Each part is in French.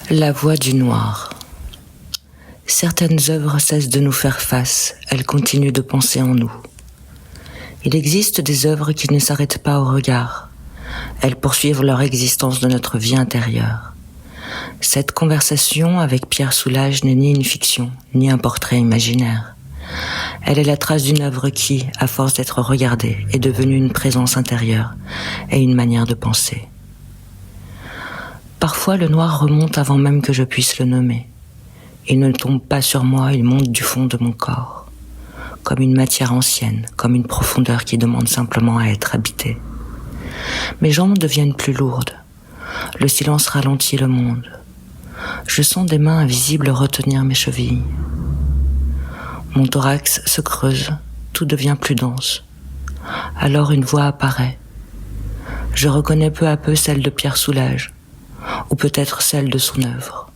La voix du noir. Certaines œuvres cessent de nous faire face, elles continuent de penser en nous. Il existe des œuvres qui ne s'arrêtent pas au regard, elles poursuivent leur existence dans notre vie intérieure. Cette conversation avec Pierre Soulages n'est ni une fiction, ni un portrait imaginaire. Elle est la trace d'une œuvre qui, à force d'être regardée, est devenue une présence intérieure et une manière de penser. Parfois, le noir remonte avant même que je puisse le nommer. Il ne tombe pas sur moi, il monte du fond de mon corps, comme une matière ancienne, comme une profondeur qui demande simplement à être habitée. Mes jambes deviennent plus lourdes. Le silence ralentit le monde. Je sens des mains invisibles retenir mes chevilles. Mon thorax se creuse, tout devient plus dense. Alors une voix apparaît. Je reconnais peu à peu celle de Pierre Soulages, ou peut-être celle de son œuvre.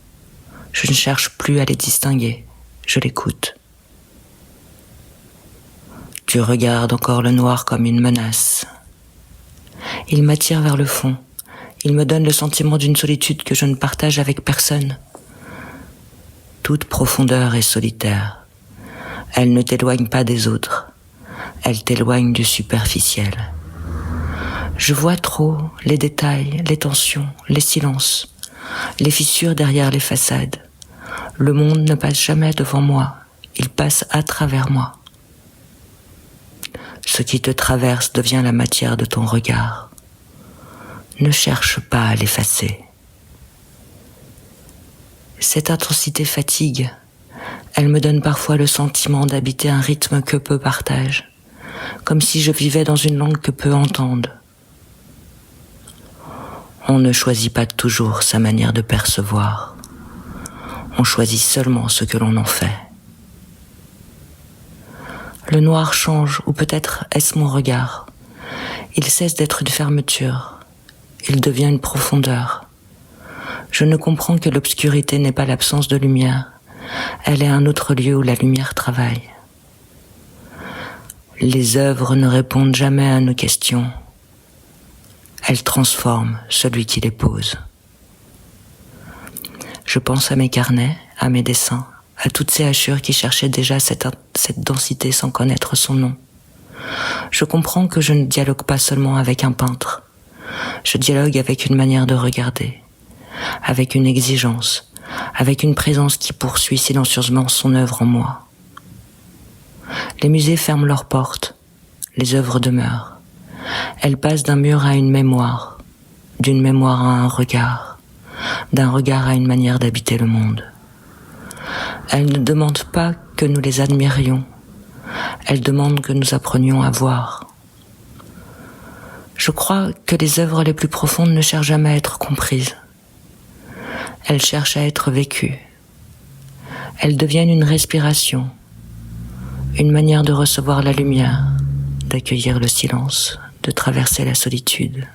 Je ne cherche plus à les distinguer, je l'écoute. Tu regardes encore le noir comme une menace. Il m'attire vers le fond. Il me donne le sentiment d'une solitude que je ne partage avec personne. Toute profondeur est solitaire. Elle ne t'éloigne pas des autres. Elle t'éloigne du superficiel. Je vois trop les détails, les tensions, les silences, les fissures derrière les façades. Le monde ne passe jamais devant moi, il passe à travers moi. Ce qui te traverse devient la matière de ton regard. Ne cherche pas à l'effacer. Cette intensité fatigue. Elle me donne parfois le sentiment d'habiter un rythme que peu partagent, comme si je vivais dans une langue que peu entendent. On ne choisit pas toujours sa manière de percevoir. On choisit seulement ce que l'on en fait. Le noir change, ou peut-être est-ce mon regard. Il cesse d'être une fermeture. Il devient une profondeur. Je ne comprends que l'obscurité n'est pas l'absence de lumière. Elle est un autre lieu où la lumière travaille. Les œuvres ne répondent jamais à nos questions. Elles transforment celui qui les pose. Je pense à mes carnets, à mes dessins, à toutes ces hachures qui cherchaient déjà cette densité sans connaître son nom. Je comprends que je ne dialogue pas seulement avec un peintre. Je dialogue avec une manière de regarder, avec une exigence, avec une présence qui poursuit silencieusement son œuvre en moi. Les musées ferment leurs portes, les œuvres demeurent. Elles passent d'un mur à une mémoire, d'une mémoire à un regard, d'un regard à une manière d'habiter le monde. Elles ne demandent pas que nous les admirions, elles demandent que nous apprenions à voir. Je crois que les œuvres les plus profondes ne cherchent jamais à être comprises. Elles cherchent à être vécues. Elles deviennent une respiration, une manière de recevoir la lumière, d'accueillir le silence, de traverser la solitude.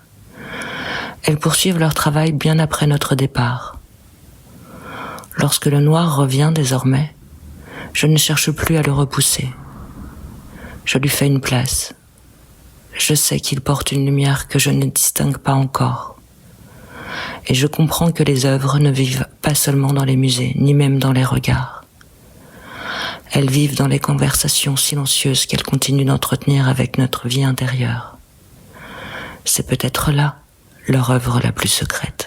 Elles poursuivent leur travail bien après notre départ. Lorsque le noir revient désormais, je ne cherche plus à le repousser. Je lui fais une place. Je sais qu'il porte une lumière que je ne distingue pas encore. Et je comprends que les œuvres ne vivent pas seulement dans les musées, ni même dans les regards. Elles vivent dans les conversations silencieuses qu'elles continuent d'entretenir avec notre vie intérieure. C'est peut-être là leur œuvre la plus secrète.